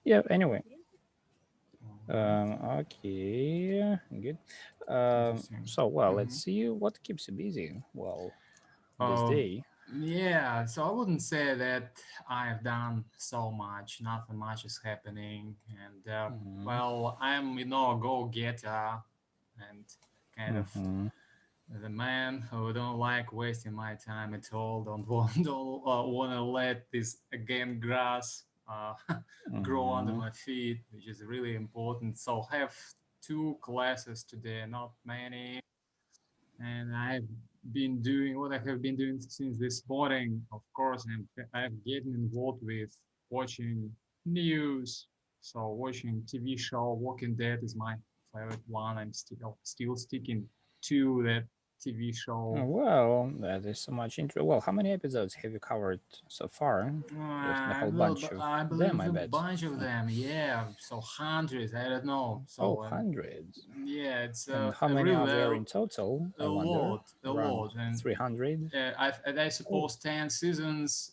Yeah. Anyway. All Okay. Good. interesting. So well, let's Hmm. see what keeps you busy. Well, this Um, day. yeah, so I wouldn't say that I've done so much. Nothing much is happening, and Mm-hmm. well, I'm a go-getter and kind of Mm-hmm. the man who don't like wasting my time at all. Don't want to let this again grass grow under Mm-hmm. my feet, which is really important. So have two classes today, not many, and I've been doing what I have been doing since this morning. Of course, I've getting involved with watching news. So watching TV show Walking Dead is my favorite one. I'm still sticking to that TV show. Well, that is so much interest. Well, how many episodes have you covered so far? Just a whole bunch of I them, believe I a bet. bunch of them. Yeah, so hundreds. I don't know. Oh, So hundreds. yeah, it's And how a many really are there in total? I wonder. a Around lot, and 300? I Oh. suppose 10 seasons,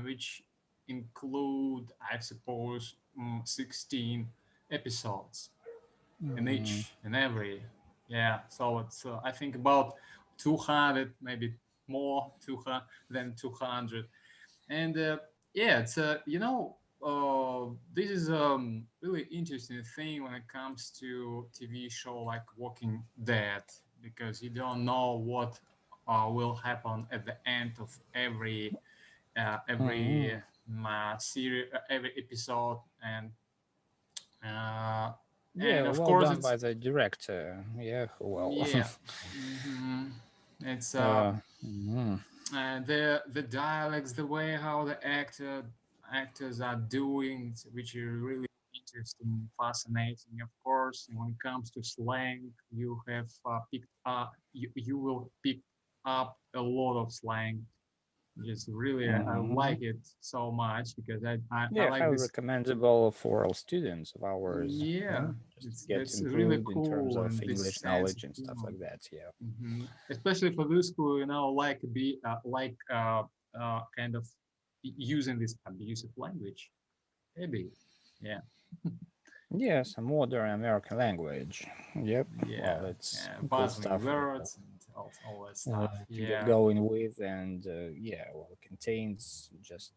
which include, I suppose, 16 episodes in Mm, each and every. Yeah, so it's I think about 200, maybe more 200 than 200, and yeah, it's this is really interesting thing when it comes to TV show like Walking Dead, because you don't know what will happen at the end of every mm. series, every episode, uh, Yeah, and of well course done it's by the director. Yeah, well. yeah. hmm It's Mhm. the dialects, the way how the actors are doing, which are really interesting, fascinating. Of course, when it comes to slang, you will pick up a lot of slang. Just really, I Mhm. like it so much because I Yeah, like highly this. recommendable for all students of ours, Yeah, just to it's get that's really improved in terms cool, of and this English sense of knowledge and stuff humor. like that. Yeah. Especially for those who like be kind of using this abusive language, maybe. Yeah, Yeah, some modern American language. Yep. yeah, Well, it's yeah, good puzzling stuff words and all that stuff. to get Yeah. going with, and yeah, well, it contains just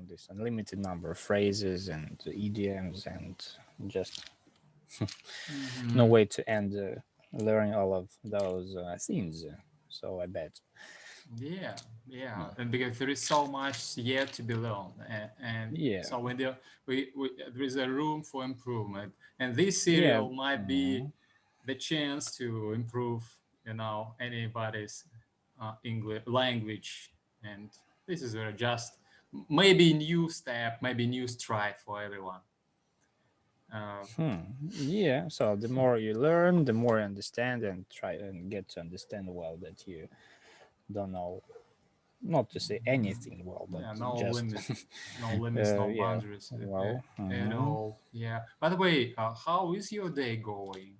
this unlimited number of phrases and idioms, and just no hmm way to end learning all of those things. So I bet. Yeah, yeah, Mm. and because there is so much yet to be learned, and Yeah. so when there is a room for improvement, and this Yeah. serial might be Mhm. the chance to improve, anybody's English language, and this is just maybe new step, maybe new stride for everyone. Uh, Yeah. So the more you learn, the more you understand and try and get to understand well that you don't know, not to say anything well, but yeah, no just, limit, no limits, no yeah, boundaries well, at all. Yeah. By the way, how is your day going?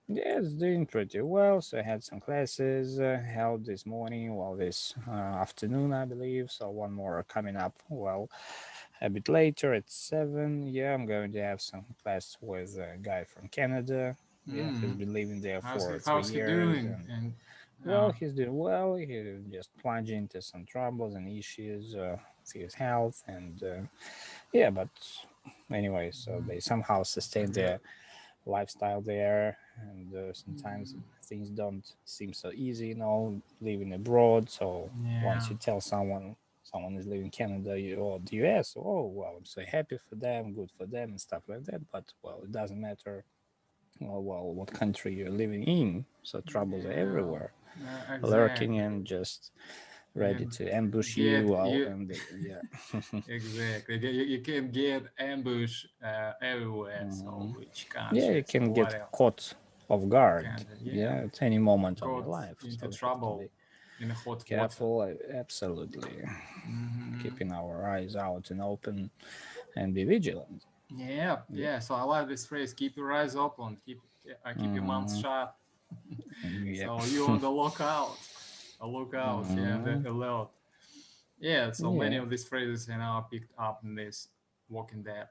yeah, it's doing pretty well. So I had some classes held this morning, well, this afternoon, I believe. So one more coming up, well, a bit later at 7. Yeah, I'm going to have some class with a guy from Canada. Yeah, he's Mm. been living there for three How's he years, doing? and And well, he's doing well. He's just plunging into some troubles and issues with his health, and yeah, but anyway, so they somehow sustain yeah, their lifestyle there, and sometimes things don't seem so easy, living abroad. So once yeah, you tell someone is living in Canada or the US, oh well, I'm so happy for them, good for them, and stuff like that. But well, it doesn't matter. Well, what country you're living in, so troubles are yeah, everywhere, lurking exactly. and just Yeah, ready to ambush you. get Well, you and yeah. exactly. You can get ambush everywhere. So Mhm. which Yeah, you countries or can get whatever caught off guard. country? Yeah, Yeah, at any moment of your got life. into So we have to trouble be in the hot water. careful. Absolutely, hmm keeping our eyes out and open and be vigilant. Yeah, Yep. yeah. So I like this phrase: "Keep your eyes open, keep your mouth Mm-hmm. shut." Yep. So you on the lookout, a lookout, yeah, the Mm-hmm. alert. Yeah. So many Yeah. of these phrases are now picked up in this Walking Dead.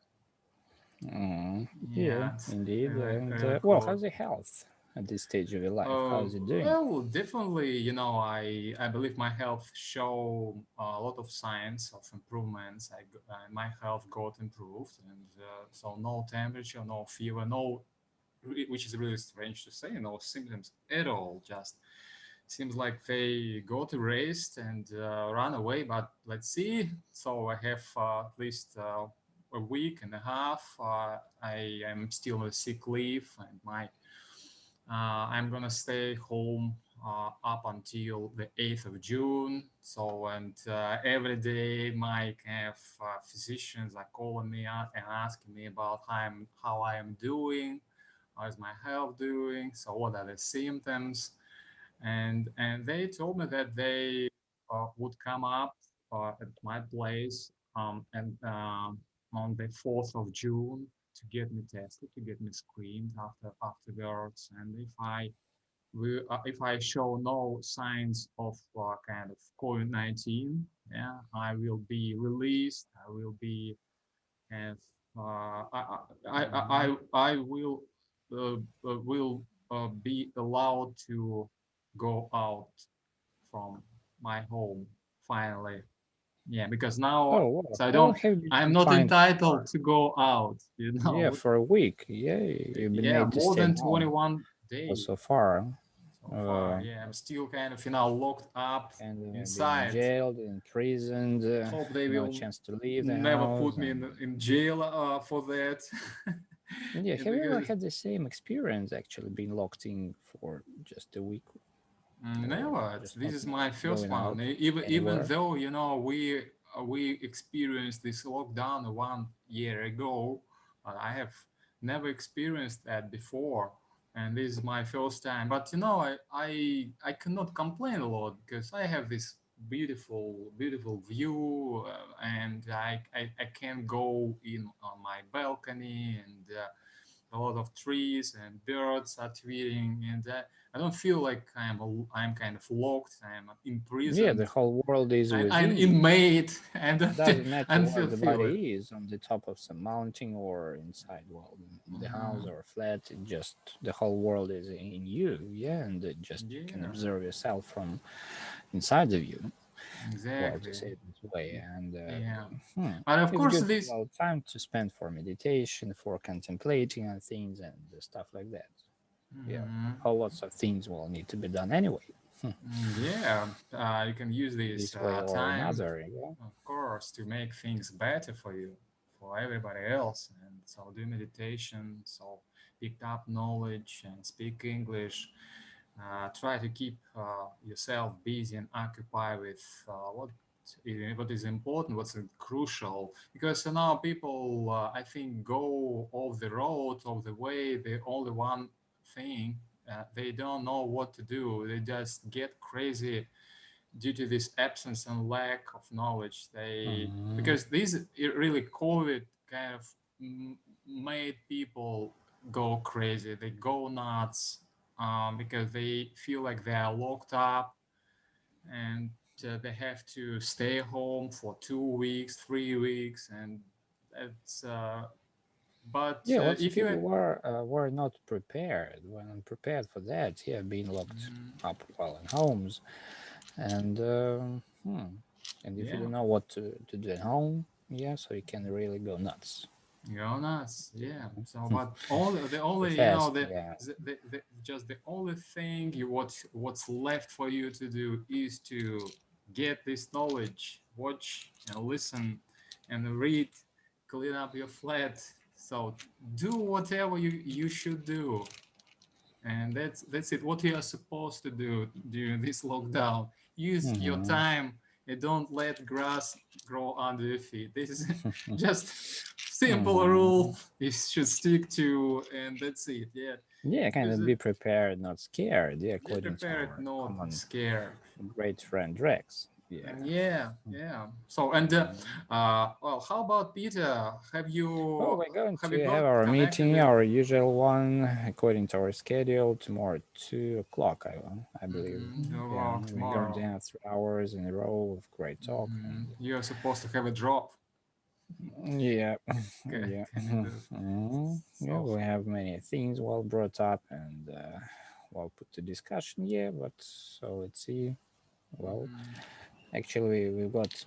Mm, yeah, Yeah, it's indeed. really, And really well, cool. how's your health at this stage of your life? How's it doing? Well, definitely, I believe my health show a lot of signs of improvements. My health got improved, and so no temperature, no fever, no, which is really strange to say, no symptoms at all. Just seems like they got erased and run away. But let's see. So I have at least a week and a half. I am still on sick leave, and my I'm gonna stay home up until the 8th of June. So, and every day my kind of physicians are calling me out and asking me about how I am doing, how is my health doing, so what are the symptoms, and they told me that they would come up at my place on the 4th of June to get me tested, to get me screened afterwards, and if I show no signs of kind of COVID-19, yeah, I will be released. I will be and I will be allowed to go out from my home finally. Yeah, because now Oh, well, so I how long don't. have you been I'm not confined entitled for? to go out. Yeah, for a week. Yeah, you've been Yeah, made to more stay than home. 21 Well, days so far, so far. uh, Yeah, I'm still kind of locked up kind of being inside. jailed, imprisoned, Hope they no will chance to leave the never house, put me and in jail for that. yeah, have you ever Because had the same experience actually being locked in for just a week or never. just This not is my first going one. out Even anywhere? though we experienced this lockdown 1 year ago, I have never experienced that before, and this is my first time. But I cannot complain a lot because I have this beautiful view, and I can go in on my balcony and. A lot of trees and birds are tweeting, and I don't feel like I'm kind of locked. I'm Yeah, the imprisoned. whole world is I'm within you. inmate. And Doesn't I matter don't where the feel it. body is, on the top of some mountain or inside, well, in the house Mhm. or flat. It just the whole world is in you, yeah, and it just you can Yeah, observe yourself from inside of you. Well, to exactly. say it this way, and Yeah, but of it's course good. this. Well, time to spend for meditation, for contemplating on things and stuff like that. Yeah, Mhm. whole lots of things will need to be done anyway, Yeah, you can use this this way or time, another. Yeah. of course, to make things better for you, for everybody else. And so do meditation, so pick up knowledge and speak English. Try to keep yourself busy and occupied with what is important, what's crucial. Because now people, I think, go off the road, off the way. The only one thing they don't know what to do. They just get crazy due to this absence and lack of knowledge. They Mhm. because this really COVID kind of made people go crazy. They go nuts because they feel like they are locked up and they have to stay home for 2 weeks, 3 weeks, and that's. But Yeah, lots of if you people were not prepared, were unprepared for that. Yeah, being locked Mhm. up while in homes, and and if you Yeah, don't know what to do at home, yeah, so you can really go nuts. go nuts. Yeah. So, Hmm. but all the Too only fast. Yeah. just the only thing what's left for you to do is to get this knowledge, watch and listen, and read, clean up your flat. So do whatever you should do, and that's it. What you are supposed to do during this lockdown: use your Hmm. time and don't let grass grow under your feet. This is just simple Hmm. rule you should stick to, and that's it. Yeah, Yeah, kind because of be prepared, not scared. Yeah, be according to prepared, our not common scared. great friend Rex. Yeah. Yeah, yeah. So and well, how about Peter? Well, we're going Have to you have got our connected meeting, with? our usual one, according to our schedule, tomorrow at 2 o'clock, I believe. Yeah, we're going to Tomorrow? have 3 hours in a row of great talk, and You're supposed to have a drop. Yeah, Good. yeah, And yeah. so, We have many things well brought up and well put to discussion. Yeah, but so let's see. Well, mhm, actually, we've got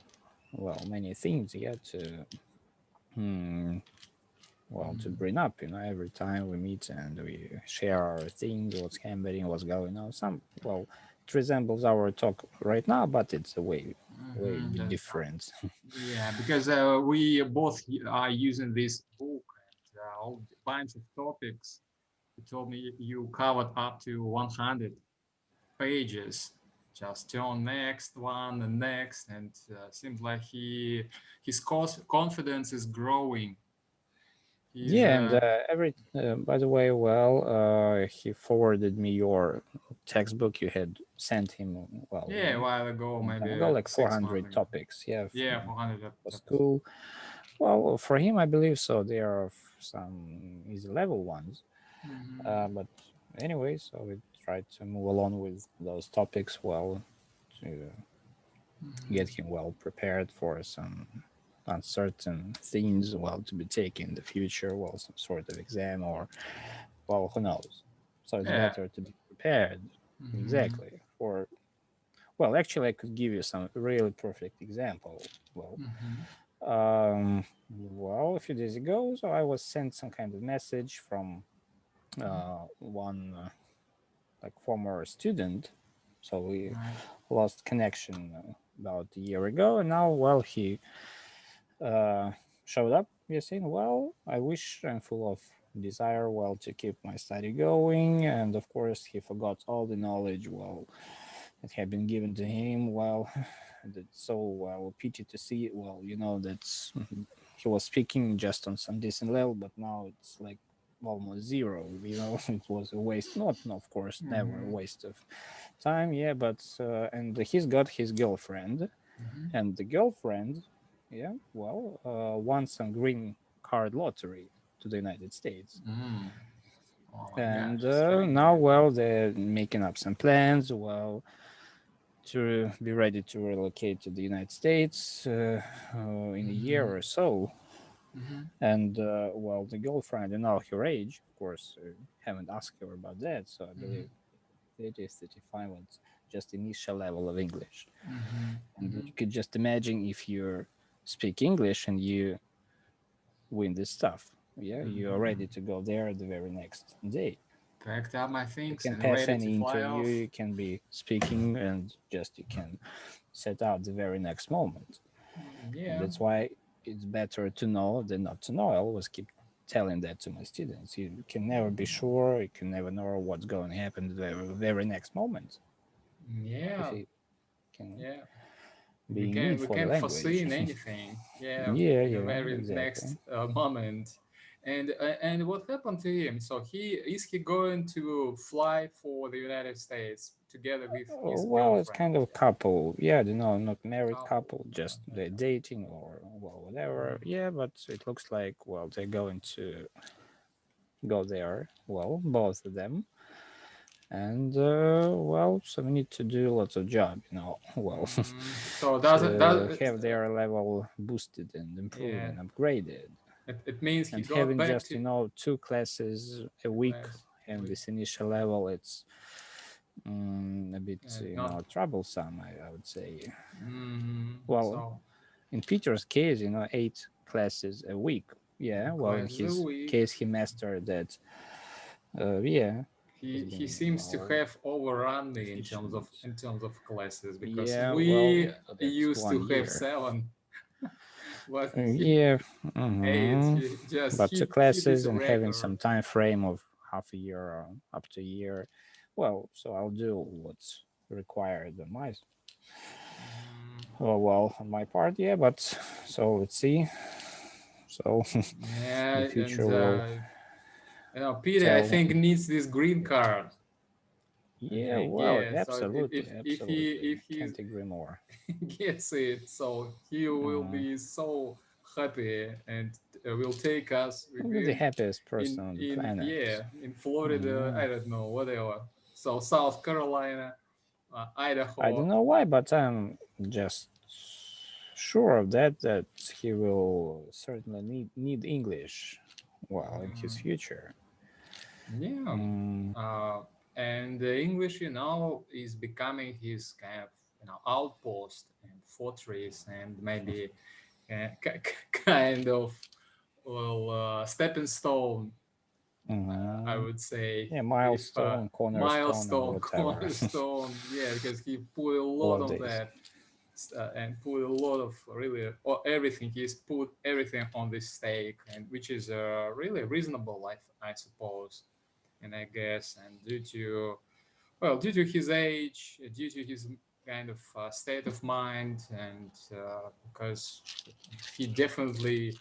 well many things. Yeah, to hmm, well to mhm, bring up. Every time we meet and we share our things, what's happening, what's going on. Some well, it resembles our talk right now, but it's a way mhm, bit that, different. yeah, because we both are using this book and a bunch of topics. You told me you covered up to 100 pages. Just turn next one and next, and seems like his confidence is growing. He's Yeah, and every by the way, well, he forwarded me your textbook you had sent him. Well, yeah, a while ago, long time maybe ago, like 6 months 400 ago. topics. Yeah, Yeah, 400 for topics. school. Well, for him, I believe so. There are some easy level ones, Mm-hmm. but anyway, so we tried to move along with those topics. Well, to get Mm-hmm. him well prepared for some uncertain things well to be taken in the future, well some sort of exam or well who knows. So it's Yeah. better to be prepared Mm-hmm. exactly for well actually I could give you some really perfect example. Well, Mm-hmm. well a few days ago so I was sent some kind of message from one like former student, so we Right. lost connection about a year ago, and now well he uh, showed up. You're saying, well, I wish I'm full of desire, well, to keep my study going. And of course, he forgot all the knowledge, well, that had been given to him. Well, that's so well pity to see it. Well, that's he was speaking just on some decent level, but now it's like almost zero. It was a waste. Not, no, of course, never a Mm-hmm. waste of time. Yeah, but and he's got his girlfriend, Mm-hmm. and the girlfriend, yeah, well, won some green card lottery to the United States. Mm. Oh my And gosh, it's great now, news. well, they're making up some plans, well, to be ready to relocate to the United States in a year Mm-hmm. or so. Mm-hmm. And, well, the girlfriend, her age, of course, haven't asked her about that. So I Mm-hmm. believe 30, 35 was just initial level of English. Mm-hmm. And Mm-hmm. you could just imagine if you speak English and you win this stuff. Yeah, you are Mm-hmm. ready to go there the very next day. Packed up my You things can and pass ready to any fly interview, off. you can be speaking, and just you can set out the very next moment. Mm, And yeah. that's why it's better to know than not to know. I always keep telling that to my students. You can never be sure, you can never know what's going to happen the very next moment if Yeah. you can Yeah. be in need We for the can foresee language. in anything. Yeah, Yeah, in the yeah, very exactly. next moment. And what happened to him? So he going to fly for the United States together with his Well, it's girlfriend? kind of couple. Yeah, not married Couple. couple, just they're Okay. dating or well, whatever. Mm, Yeah, but it looks like well, they're going to go there. Well, both of them, and well, so we need to do lots of job. Well, So to does have their level boosted and improved yeah? and upgraded, It means he and got having back just to two classes a the week class. and We this initial level, it's a bit not. troublesome. I would say. Well, So in Peter's case, 8 classes a week. Yeah, well, in classes a his week. case, he mastered that. Yeah, he's He been seems to well have overrun me efficient. in terms of classes because Yeah, we well, for that used to one have year. 7, but he Yeah, 8. hmm He just but two hit this classes and having record. some time frame of half a year or up to a year. Well, so I'll do what's required on my Mm, well on my part. Yeah, but so let's see. So yeah, the and future will Peter, I tell. think needs this green card. I Yeah, think, well, yeah. So absolutely, absolutely. if he Can't agree more. gets it, so he will Mm. be so happy and will take us I'll be the within happiest person on the in planet. yeah in Florida. Mm. I don't know whatever. So South Carolina, I don't Idaho. know why, but I'm just sure of that he will certainly need English, well, in his Mhm. future. Yeah. Mm, Uh, and the English, is becoming his kind of, outpost and fortress, and maybe kind of, well, stepping stone, I mhm. would say, Yeah, if milestone, cornerstone, or milestone, whatever. cornerstone. Yeah, because he put a All lot of on this. that, and put a lot of, really, or everything. He's put everything on this stake, and which is really reasonable, I suppose, and I guess, and due to his age, due to his kind of state of mind, and because he definitely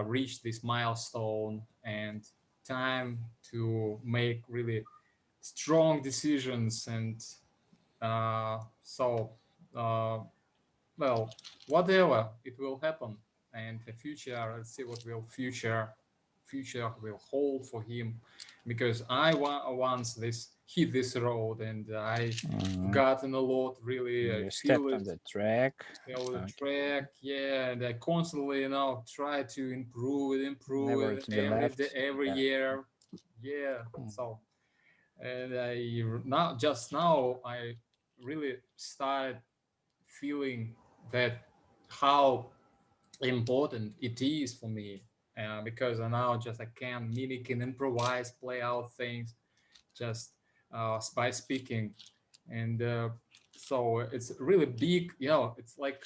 reached this milestone, and time to make really strong decisions, and so uh, well, whatever it will happen, and the future, let's see what will future will hold for him, because I once this hit this road, and I Mhm. gotten a lot, really. I You feel stepped it, on the track. feel the Okay. track, yeah, and I constantly, try to improve Never it to the every day, left. every Yeah. year. Yeah. Mhm. So, and I now, just now, I really started feeling that how important it is for me, because I now just I can mimic and improvise, play out things just by speaking, and so it's really big. It's like,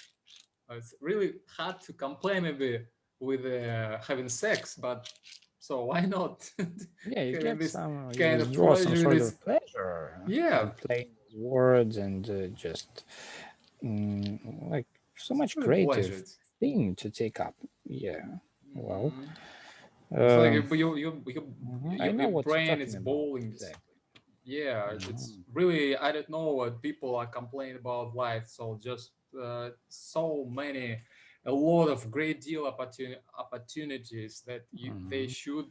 it's really hard to complain maybe with having sex, but so why not Yeah, you having get this some, you kind of withdraw some pleasure? sort This, of pleasure yeah, in playing with words and just like so it's much really pleasure. creative thing to take up. Yeah. Well, Mhm. It's like um, I your know what you're brain is talking about bowling. exactly. Yeah, it's Mhm. really, I don't know what people are complaining about life. So just so many, a lot of great deal opportunities that they Mhm. should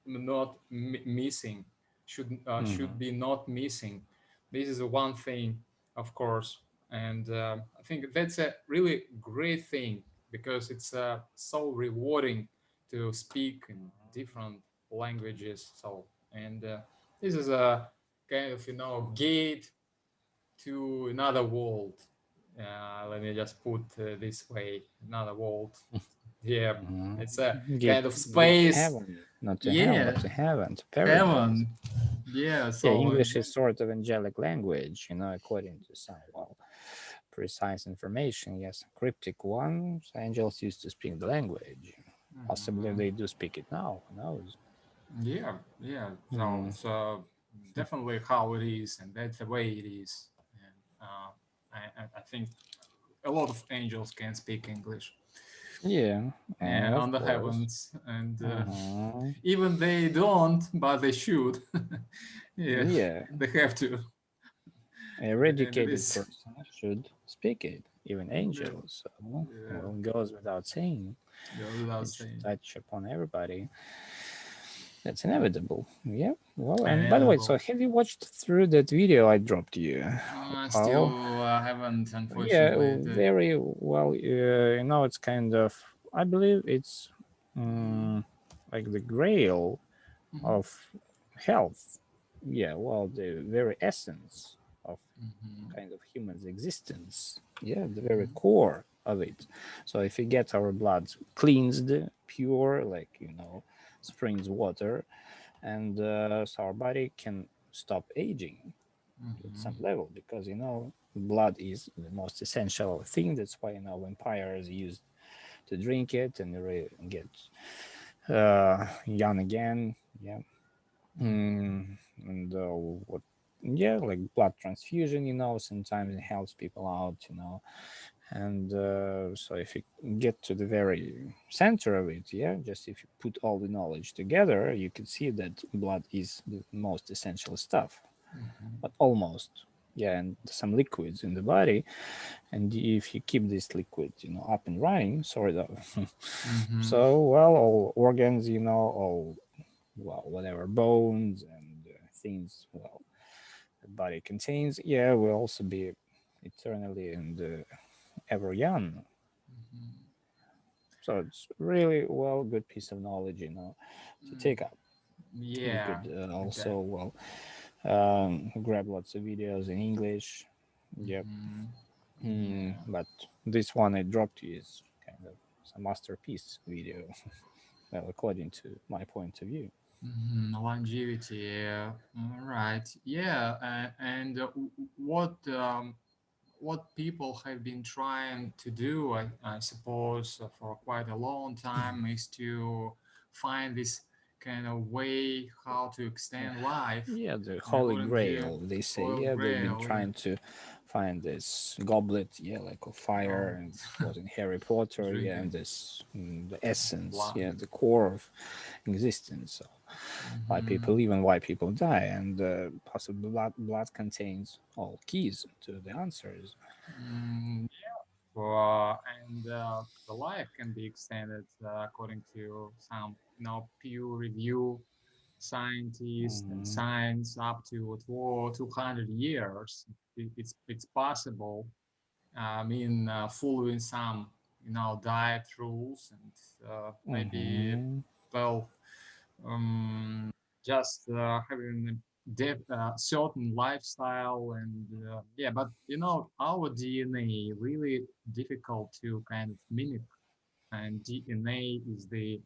not missing, should Mhm. be not missing. This is one thing, of course, and I think that's a really great thing, because it's so rewarding to speak in different languages. So, and this is a kind of, gate to another world. Let me just put this way, another world. Yeah, Mhm. it's a Gate, kind of gate to space. heaven, not to hell, Yeah, but to heaven, to paradise. heaven. Yeah, Yeah, so English is sort of angelic language, according to some, well, precise information. Yes, cryptic ones. Angels used to speak the language. Possibly mhm. they do speak it now. Who knows? Yeah, yeah. So Hmm. it's definitely how it is, and that's the way it is. And I think a lot of angels can speak English, Yeah, on of the course. heavens, and Uh-huh. even they don't, but they should. Yeah, Yeah, they have to, every and it educated is. person should speak it, even Yeah, angels. So, yeah, well, goes without saying. goes without It should saying. touch upon everybody. That's inevitable. Yeah. Well, and by the way, so Inevitable. have you watched through that video I dropped you? Well, Still haven't, yeah, unfortunately. very well. It's kind of, I believe it's Mhm, um, like the grail mhm, of health. Yeah, well, the very essence of mhm, kind of human's existence. Yeah, the very core of it. So if we get our blood cleansed, pure, like, springs water, and so our body can stop aging at some mhm, level, because blood is the most essential thing. That's why vampires used to drink it and get young again. Yeah. And what, yeah, like blood transfusion, sometimes it helps people out, and so if you get to the very center of it, yeah, just if you put all the knowledge together, you can see that blood is the most essential stuff, mhm, but almost. Yeah, and some liquids in the body, and if you keep this liquid, up and running, sort of, mhm, so, well, all organs, all, well, whatever, bones and things, well, the body contains, yeah, will also be eternally and ever young. Mhm. So it's really well good piece of knowledge, to Mm, take up. You yeah, could that. also grab lots of videos in English. Yep. Mhm. Yeah. But this one I dropped you is kind of a masterpiece video, well, according to my point of view. Longevity. Yeah. All right. Yeah. And what people have been trying to do, I suppose, for quite a long time, is to find this kind of way how to extend life, Yeah, the and Holy according to Grail, they say. oil Yeah, they've been grail. Yeah. trying to find this goblet, yeah, like of fire, Oh, and it was in Harry Potter, yeah, and drinking this the essence, blood. yeah, the core of existence. So why Hmm. people, even why people die, and possibly blood contains all keys to the answers. Mm, and the life can be extended according to some, peer review scientists and Mhm. science up to 200 years. It's possible. I mean, following some, diet rules and maybe, Mhm. well, um, just having a certain lifestyle and yeah, but our DNA really difficult to kind of mimic, and DNA is the,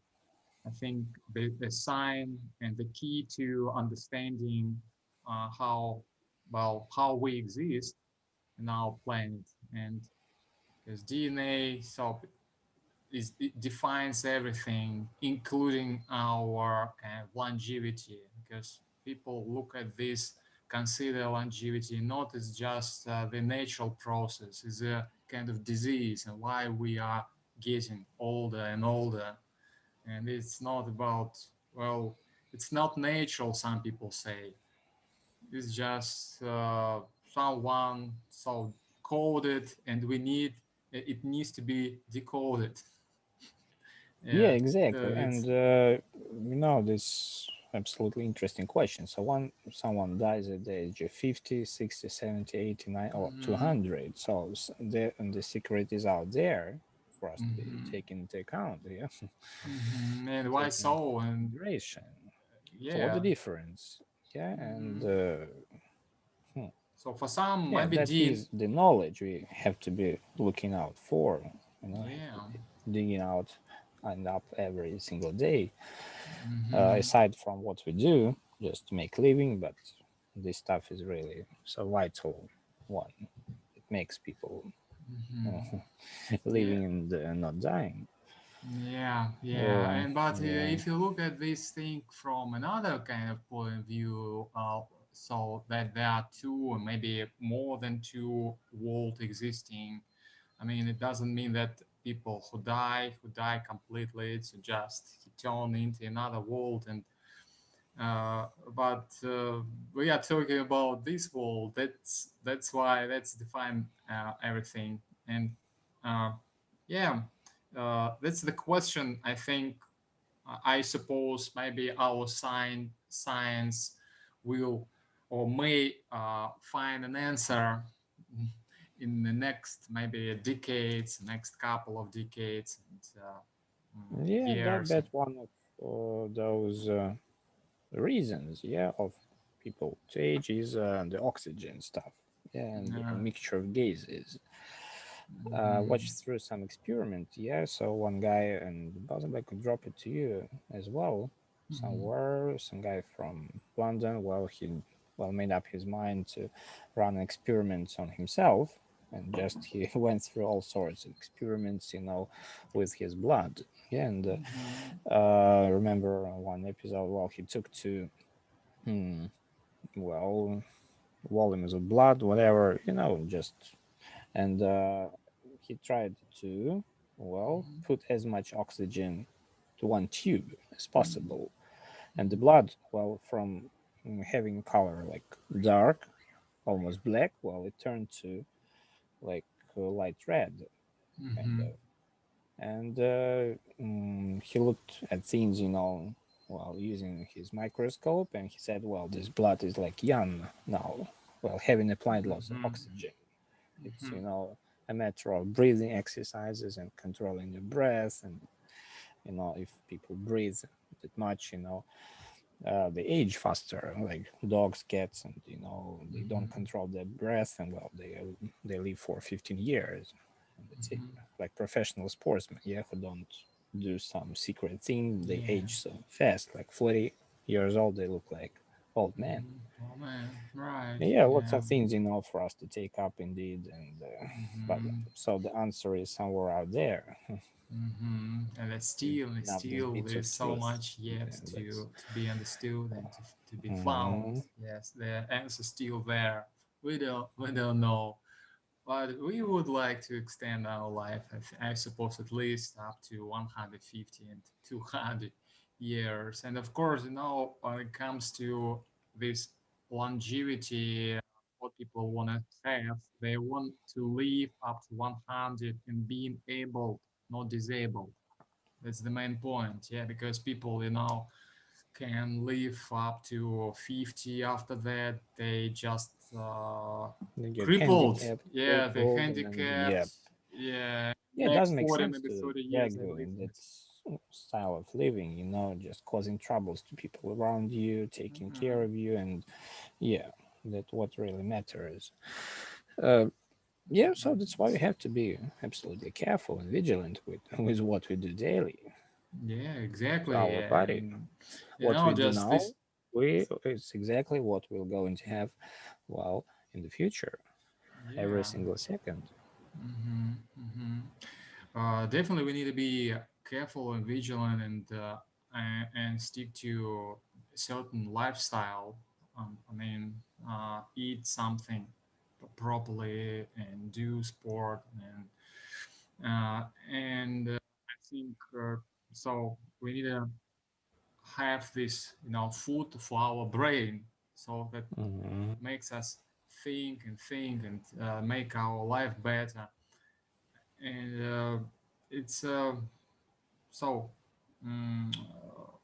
I think, the sign and the key to understanding how, how we exist in our planet. And because DNA, so it defines everything, including our kind of longevity. Because people look at this, consider longevity not as just the natural process, it's a kind of disease, and why we are getting older and older. And it's not about, well, it's not natural. Some people say it's just someone so coded, and we need it needs to be decoded. Yeah, Yeah, exactly. And it's. this absolutely interesting question. So when someone dies at the age of 50, 60, 70, 89, or Hmm. 200, so the secret is out there for us to be Hmm. taken into account, yeah, And why taken into so? And consideration for the yeah, difference. Yeah, and hmm, hmm, so for some, yeah, maybe that Dean. is the knowledge we have to be looking out for, have to Yeah. be digging out and up every single day, Hmm. aside from what we do just to make living. But this stuff is really so vital one. It makes people Hmm. Yeah. living and not dying. Yeah, and but Yeah. if you look at this thing from another kind of point of view, so that there are two or maybe more than two world existing. I mean, it doesn't mean that people who die completely, it's just he turned into another world. And but we are talking about this world. That's why that's define everything. And uh, yeah, that's the question. I think, I suppose maybe our science will or may find an answer in the next maybe decades, next couple of decades and Yeah, years. that's one of those reasons, yeah, of people to age is the oxygen stuff, yeah, and the Yeah. mixture of gases. Mhm. Watched through some experiment, yeah. So one guy, and possibly I could drop it to you as well Mhm. somewhere. Some guy from London. Well, he made up his mind to run experiments on himself, and just he went through all sorts of experiments, with his blood. Yeah, and Mhm. remember one episode. Well, he took to hmm, well volumes of blood, whatever, just and he tried to Mhm. put as much oxygen to one tube as Mhm. possible, and the Mhm. blood, from having color like dark, almost black, it turned to like light red, kind Mhm. of. And he looked at things, using his microscope, and he said, well, this blood is like young now, having applied lots of Mhm. oxygen. It's, Mhm. a matter of breathing exercises and controlling the breath. And if people breathe that much, they age faster, like dogs, cats, and they don't Mm-hmm. control their breath, and well, they live for 15 years, and that's it. Mm-hmm. Like professional sportsmen, yeah, who don't do some secret thing, they Yeah. age so fast. Like 40 years old, they look like old men. Mm-hmm. Oh man, right. Yeah, lots Yeah. of things, for us to take up indeed, and but Mm-hmm. so the answer is somewhere out there. Mm-hmm. And it's We still, it's have these still, bits there's of so truth. much Yeah, yet but to be understood and to be found. mhm, Yes, the answer's still there. We don't know, but we would like to extend our life. I suppose at least up to 150 and 200 years. And of course, when it comes to this longevity, what people want to have, they want to live up to 100 and being able, not disabled. That's the main point. Yeah, because people, can live up to 50. After that, they just they get crippled. handicapped, Yeah, they crippled, and handicapped. yep. Yeah, Yeah, it next doesn't make 40, sense maybe to 30 years, drag they live in in that this. style of living, just causing troubles to people around you, taking care Mhm. of you, and yeah, that's what really matters. Uh, yeah, so that's why we have to be absolutely careful and vigilant with with what we do daily Yeah, to exactly. our body. And What we do just now, this. we it's exactly what we're going to have, well, in the future, every Yeah. single second. Hmm. Hmm. Definitely, we need to be careful and vigilant and stick to a certain lifestyle. I mean, eat something properly and do sport and I think so. We need to have this, food for our brain, so that Hmm. makes us think and make our life better. And it's so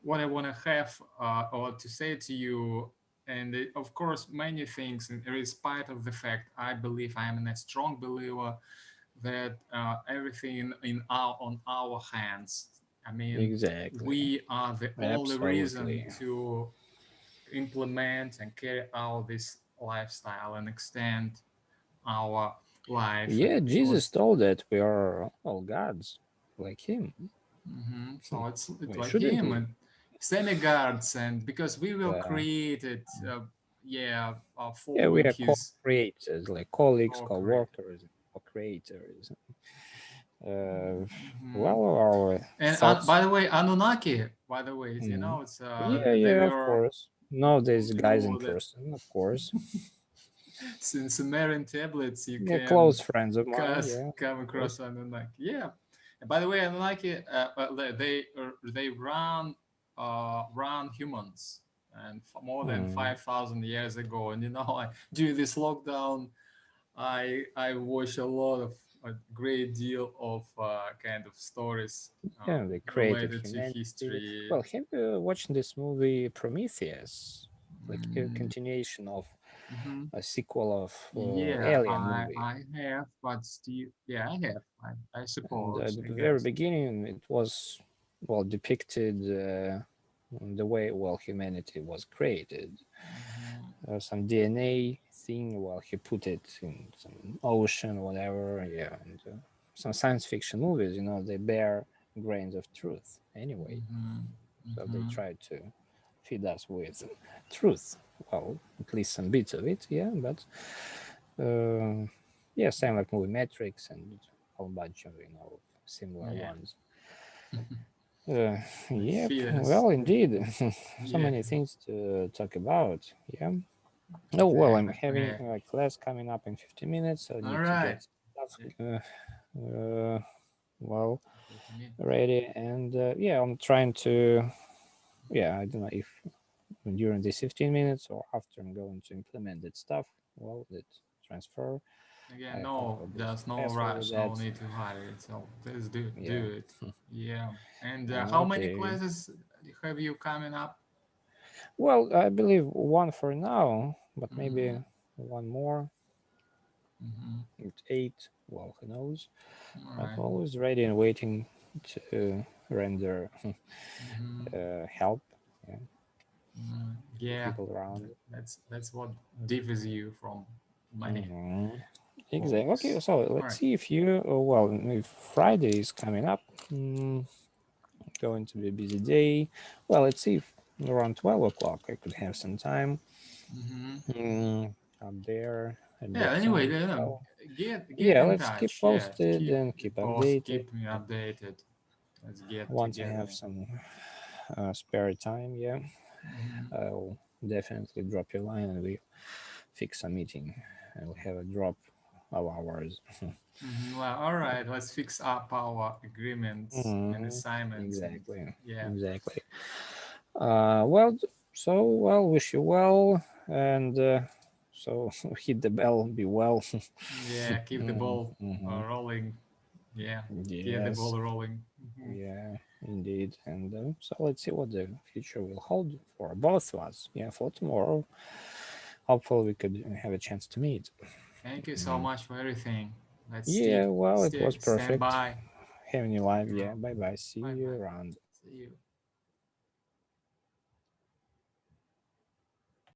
what I want to have or to say to you, and of course many things, in spite of the fact I believe I am a strong believer that everything in our on our hands. I mean, Exactly. we are the only reason Absolutely. to implement and carry out this lifestyle and extend our life. Yeah, So Jesus it's told that we are all gods, like him. so it's Why like shouldn't him we? and semi-guards, and because we will Uh, create it, yeah, yeah, we following are his co-creators, like colleagues, co-create. co-workers, co-creators. Uh, Hmm. well, our And thoughts. by the way, Anunnaki, by the way, Mhm. it's Yeah, they yeah, of were course. No, there's guys in true that person, of course. since Sumerian tablets you Yeah, can close friends of mine. Yeah, come of across course. Anunnaki. Yeah. And by the way, Anunnaki, they run humans and more than Mm. 5,000 years ago. And during this lockdown, I watch a lot of a great deal of kind of stories Yeah, they created related to humanity. history. Well, have you watched this movie Prometheus? Like a Mm, continuation of mhm. a sequel of Yeah, Alien I movie. I have, but still, yeah, I have. I And at suppose, the I very guess. beginning, it was well depicted the way well humanity was created. Hmm. Some DNA thing. Well, he put it in some ocean, whatever. Yeah, and some science fiction movies. They bear grains of truth anyway. Hmm. So they Hmm. try to feed us with truth. Well, at least some bits of it. Yeah, but uh, yeah, same like movie Matrix and a whole bunch of similar Yeah, ones. Uh, they yep. feed us. Well, indeed, so Yeah, many things to talk about. Yeah. Oh well, I'm exactly. having Okay. a class coming up in 50 minutes, so I All need to right. get stuff. Yeah, Well, okay to me. ready, and yeah, I'm trying to. Yeah, I don't know if during these 15 minutes or after I'm going to implement that stuff. Well, that transfer. Again, I hope no, I'll be there's no successful with rush, no that. need to hurry. So let's Yeah. do it. Yeah. And how many Okay. classes have you coming up? Well, I believe one for now, but maybe Hmm. one more. Mm-hmm. At 8, well, who knows? All But right. always ready and waiting to render Mm-hmm. help, yeah, to Yeah, people around. that's what differs you from many Mhm. Exactly. Okay, folks. so All let's right. see if you, well, if Friday is coming up, going to be a busy day. Well, let's see if around 12 o'clock I could have some time Mm-hmm. up there at Yeah. that Anyway, time. Well, get yeah, in let's keep touch. Yeah. posted and keep updated. Keep me updated. Let's get Once I have together. some spare time, yeah, Mm-hmm. I'll definitely drop your line and we fix a meeting and we have a drop of hours. Mm-hmm. Well, all right. Let's fix up our agreements and Mm, assignments, and exactly, yeah, exactly. Well, so well, wish you well, and so hit the bell, be well. yeah. Keep the ball Mm-hmm. rolling. Yeah, get the Yes, ball rolling. yeah, indeed. And so let's see what the future will hold for both of us. Yeah, for tomorrow, hopefully we could have a chance to meet. Thank you so Mm. much for everything. Let's Yeah, well, it was stand perfect by. having you live. Yeah, Uh, bye bye. See bye you bye. around. See you.